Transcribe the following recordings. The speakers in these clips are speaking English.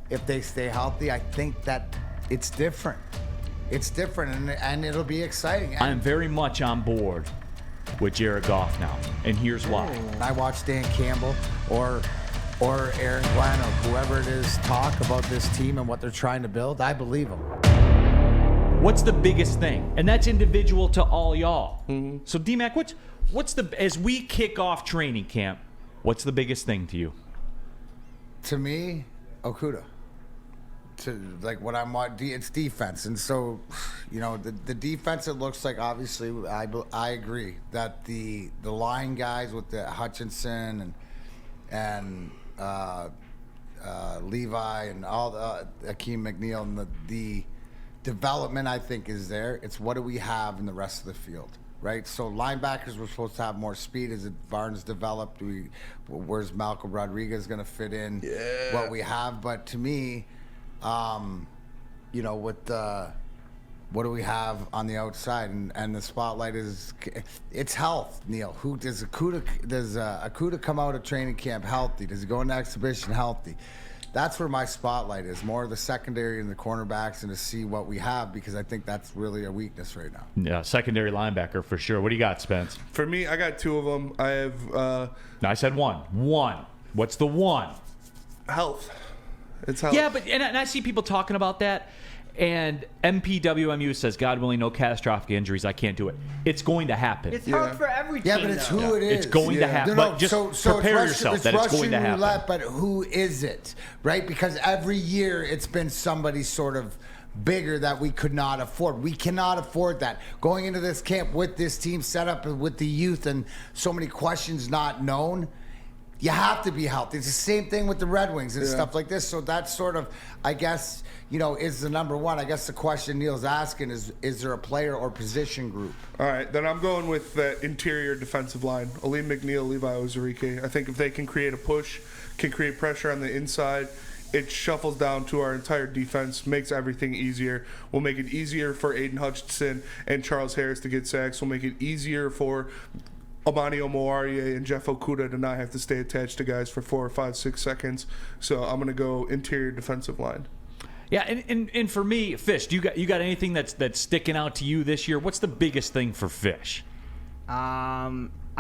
if they stay healthy, I think that it's different. It's different, and it'll be exciting. I'm very much on board with Jared Goff now, and here's why. I watch Dan Campbell or Aaron Glenn or whoever it is talk about this team and what they're trying to build. I believe them. What's the biggest thing? And that's individual to all y'all. Mm-hmm. So, D-Mac, what's the, as we kick off training camp, what's the biggest thing to you? To me, Okudah. To like what I'm on, it's defense, and so, you know, the defense. It looks like, obviously, I agree that the line guys with the Hutchinson and Levi and all the Akeem McNeil and the development, I think, is there. It's what do we have in the rest of the field, right? So linebackers, we're supposed to have more speed. As Barnes developed, where's Malcolm Rodriguez going to fit in? Yeah. What we have, but to me. You know, with what do we have on the outside, and the spotlight is it's health. Neal, who does Okudah come out of training camp healthy? Does he go into exhibition healthy? That's where my spotlight is, more of the secondary and the cornerbacks, and to see what we have, because I think that's really a weakness right now. Yeah, secondary linebacker for sure. What do you got, Spence? For me, I got two of them. I have. No, I said one. One. What's the one? Health. It's health. Yeah, but and I see people talking about that, and MPWMU says, God willing, no catastrophic injuries. I can't do it. It's going to happen. It's hard for every team. Yeah, but it's who it is. It's going to happen. No, but just prepare yourself that it's going to happen. Roulette, but who is it, right? Because every year it's been somebody sort of bigger that we could not afford. We cannot afford that. Going into this camp with this team set up with the youth and so many questions not known, you have to be healthy. It's the same thing with the Red Wings and stuff like this. So that's sort of, I guess, you know, is the number one. I guess the question Neal's asking is there a player or position group? All right, then I'm going with the interior defensive line. Aleem McNeil, Levi Ozarike. I think if they can create a push, can create pressure on the inside, it shuffles down to our entire defense, makes everything easier. We'll make it easier for Aiden Hutchinson and Charles Harris to get sacks. We'll make it easier for Amani Omoarie and Jeff Okudah to not have to stay attached to guys for 4 or 5, 6 seconds. So I'm going to go interior defensive line. Yeah, and for me, Fish, you got anything that's sticking out to you this year? What's the biggest thing for Fish? I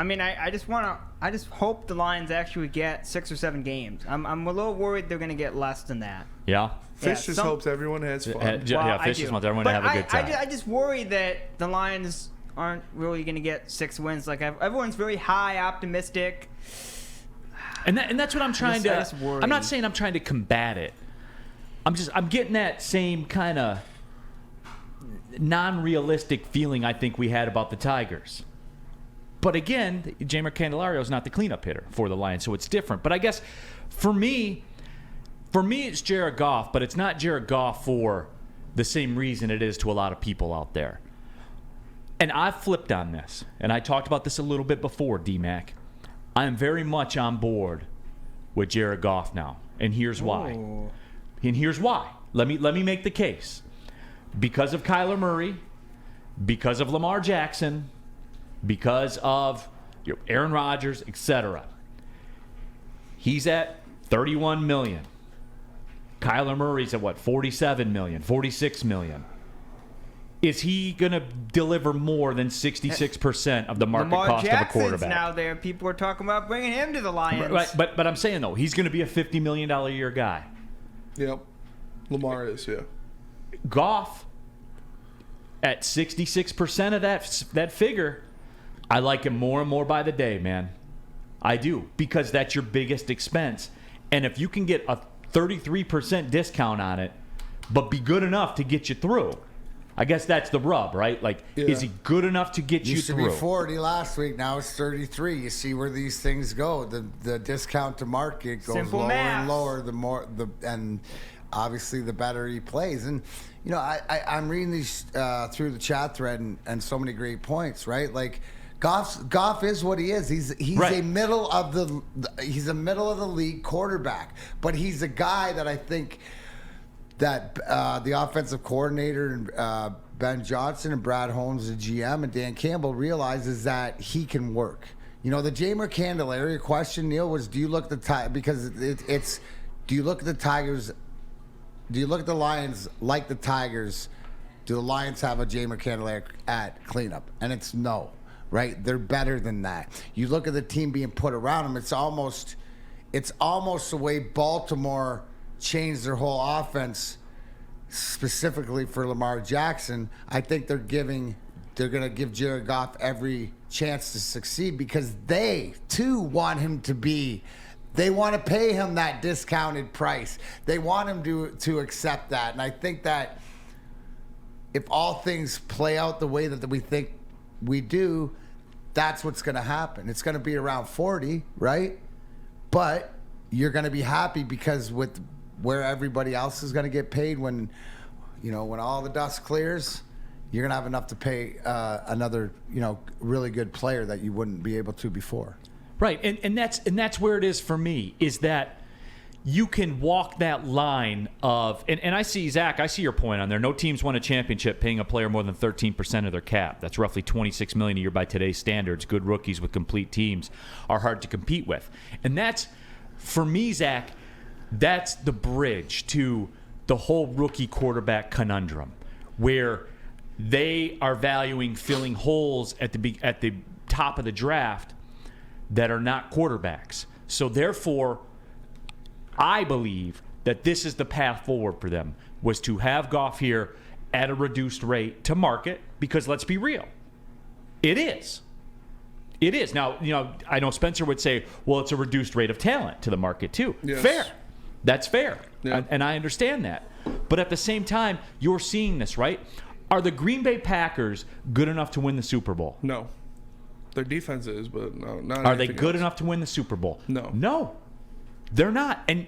mean, I just hope the Lions actually get 6 or 7 games. I'm a little worried they're going to get less than that. Yeah. Fish just hopes everyone has fun. Fish just wants everyone to have a good time. I just worry that the Lions aren't really going to get 6 wins. Like, everyone's very high, optimistic. And that's what I'm trying to. I'm not saying I'm trying to combat it. I'm getting that same kind of non-realistic feeling I think we had about the Tigers. But again, Jamer Candelario is not the cleanup hitter for the Lions, so it's different. But I guess for me it's Jared Goff, but it's not Jared Goff for the same reason it is to a lot of people out there. And I've flipped on this, and I talked about this a little bit before, D-Mac. I am very much on board with Jared Goff now, and here's why. Ooh. And here's why. Let me make the case. Because of Kyler Murray, because of Lamar Jackson, because of Aaron Rodgers, etc. He's at $31 million. Kyler Murray's at what? $47 million, $46 million. Is he going to deliver more than 66% of the market cost of a quarterback? Now there, people are talking about bringing him to the Lions. Right, but I'm saying, though, he's going to be a $50 million a year guy. Yep. Lamar is, yeah. Goff, at 66% of that figure, I like him more and more by the day, man. I do, because that's your biggest expense. And if you can get a 33% discount on it, but be good enough to get you through, I guess that's the rub, right? Like, is he good enough to get you through? Used to be 40 last week. Now it's 33. You see where these things go. The discount to market goes Simple lower math. and lower. And obviously the better he plays. And you know, I'm reading these through the chat thread and so many great points, right? Like Goff is what he is. He's right. a middle of the league quarterback, but he's a guy that I think that the offensive coordinator and Ben Johnson and Brad Holmes, the GM, and Dan Campbell realizes that he can work. You know, the Jamer Candelario question, Neal, was do you look at the Tigers do you look at the Lions like the Tigers? Do the Lions have a Jamer Candelaire at cleanup? And it's no, right? They're better than that. You look at the team being put around them, it's almost the way Baltimore changed their whole offense specifically for Lamar Jackson. I think they're going to give Jared Goff every chance to succeed because they too want him to be. They want to pay him that discounted price. They want him to accept that. And I think that if all things play out the way that we think we do, that's what's going to happen. It's going to be around 40, right? But you're going to be happy because with where everybody else is going to get paid when all the dust clears, you're going to have enough to pay another, really good player that you wouldn't be able to before. Right, and that's where it is for me, is that you can walk that line of, and I see, Zach, I see your point on there. No teams won a championship paying a player more than 13% of their cap. That's roughly $26 million a year by today's standards. Good rookies with complete teams are hard to compete with. And that's, for me, Zach, that's the bridge to the whole rookie quarterback conundrum, where they are valuing filling holes at the top of the draft that are not quarterbacks. So therefore, I believe that this is the path forward for them, was to have Goff here at a reduced rate to market, because let's be real, it is. It is. Now, I know Spencer would say, well, it's a reduced rate of talent to the market too. Yes. Fair. That's fair. Yeah. And I understand that. But at the same time, you're seeing this, right? Are the Green Bay Packers good enough to win the Super Bowl? No. Their defense is, but no, not. Are they good enough to win the Super Bowl? No. No. They're not. And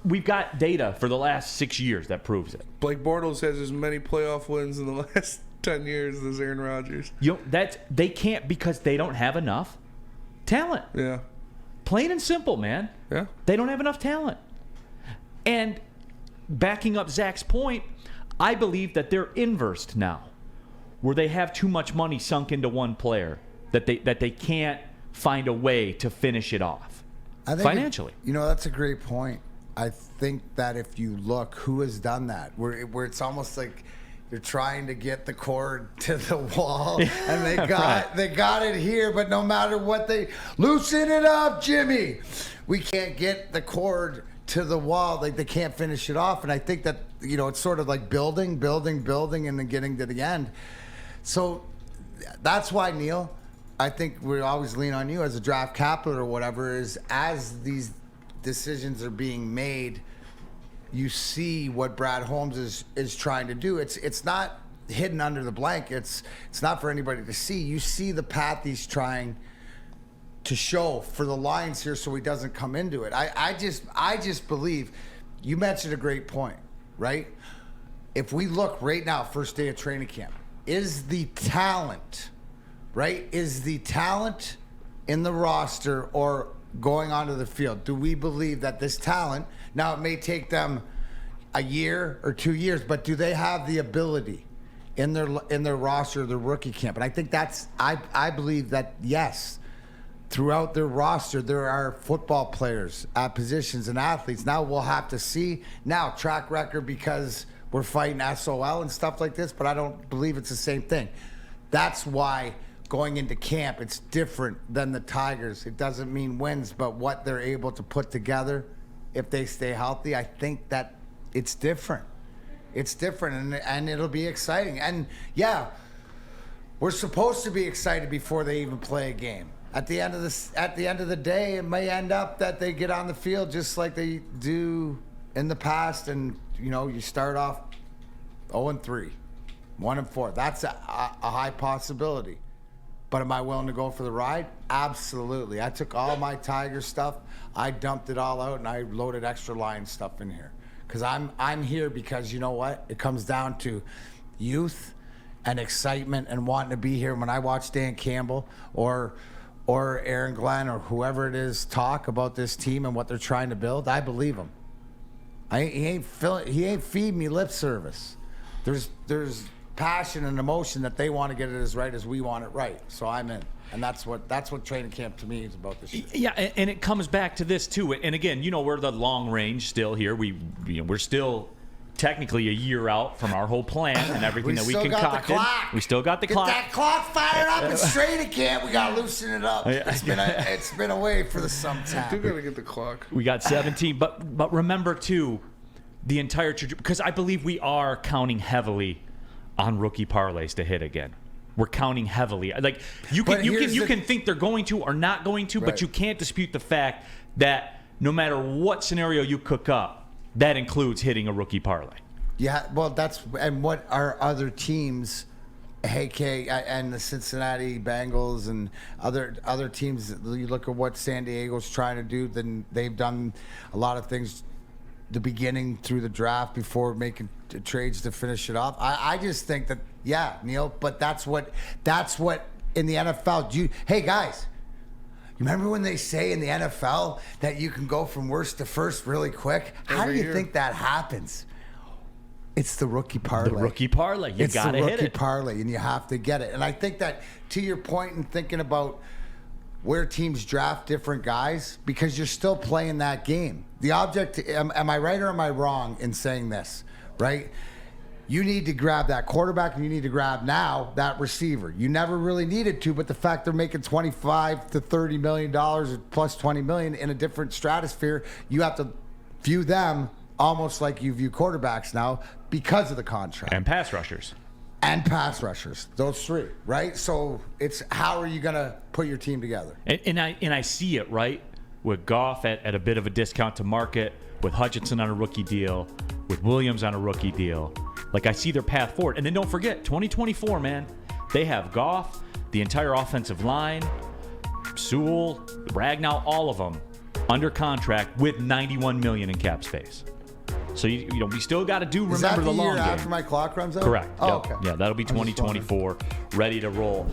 we've got data for the last 6 years that proves it. Blake Bortles has as many playoff wins in the last 10 years as Aaron Rodgers. They can't, because they don't have enough talent. Yeah. Plain and simple, man. Yeah. They don't have enough talent. And backing up Zach's point, I believe that they're inversed now, where they have too much money sunk into one player that they can't find a way to finish it off financially. That's a great point. I think that if you look, who has done that? Where it's almost like you're trying to get the cord to the wall, and they got it here, but no matter what, they loosen it up, Jimmy. We can't get the cord to the wall. Like, they can't finish it off. And I think that it's sort of like building, and then getting to the end. So that's why, Neal, I think we always lean on you as a draft capital or whatever, is as these decisions are being made, you see what Brad Holmes is trying to do. It's not hidden under the blanket. It's not for anybody to see. You see the path he's trying to show for the Lions here, so he doesn't come into it. I just believe, you mentioned a great point, right? If we look right now, first day of training camp, is the talent in the roster or going onto the field? Do we believe that this talent, now it may take them a year or 2 years, but do they have the ability in their roster, their rookie camp? And I think I believe that, yes, throughout their roster, there are football players at positions and athletes. Now we'll have to see track record, because we're fighting SOL and stuff like this, but I don't believe it's the same thing. That's why going into camp, it's different than the Tigers. It doesn't mean wins, but what they're able to put together if they stay healthy. I think that it's different. It's different, and it'll be exciting. And yeah, we're supposed to be excited before they even play a game. At the end of the day, it may end up that they get on the field just like they do in the past, and you start off 0-3, 1-4. That's a high possibility. But am I willing to go for the ride? Absolutely. I took all my Tiger stuff, I dumped it all out, and I loaded extra line stuff in here. Because I'm here because, you know what? It comes down to youth and excitement and wanting to be here. When I watch Dan Campbell or Aaron Glenn or whoever it is talk about this team and what they're trying to build, I believe him. He ain't feeding me lip service. There's passion and emotion that they want to get it as right as we want it right. So I'm in. And that's what training camp to me is about this year. Yeah, and it comes back to this too. And again, we're the long range still here. We're still technically a year out from our whole plan and everything that we still got the concocted. clock. We still got the Get clock. that clock fired up and straight again. We got to loosen it up. It's been away for the some We time. got to get the clock. We got 17, but remember too, the entire because I believe we are counting heavily on rookie parlays to hit again. We're counting heavily. Like you can think they're going to or not going to, but Right. you can't dispute the fact that no matter what scenario you cook up, that includes hitting a rookie parlay. Yeah, well, and what are other teams, AK and the Cincinnati Bengals and other teams? You look at what San Diego's trying to do. Then they've done a lot of things, the beginning through the draft before making trades to finish it off. I just think that Neal, but that's what in the NFL. Hey guys. You remember when they say in the NFL that you can go from worst to first really quick? How do you think that happens? It's the rookie parlay. The rookie parlay. You got to hit it. It's the rookie parlay, and you have to get it. And I think that, to your point in thinking about where teams draft different guys, because you're still playing that game. The object, am I right or am I wrong in saying this, right? You need to grab that quarterback, and you need to grab now that receiver. You never really needed to, but the fact they're making $25 to $30 million or plus $20 million in a different stratosphere, you have to view them almost like you view quarterbacks now because of the contract. And pass rushers. And pass rushers. Those three, right? So it's how are you going to put your team together? And I see it, right? With Goff at a bit of a discount to market, with Hutchinson on a rookie deal, with Williams on a rookie deal. Like, I see their path forward. And then don't forget, 2024, man, they have Goff, the entire offensive line, Sewell, Ragnow, all of them under contract with $91 million in cap space. So, we still got to remember Is that the long year game. after my clock runs out? Correct. Oh, Yep. okay. Yeah, that'll be I was just 2024, ready to roll.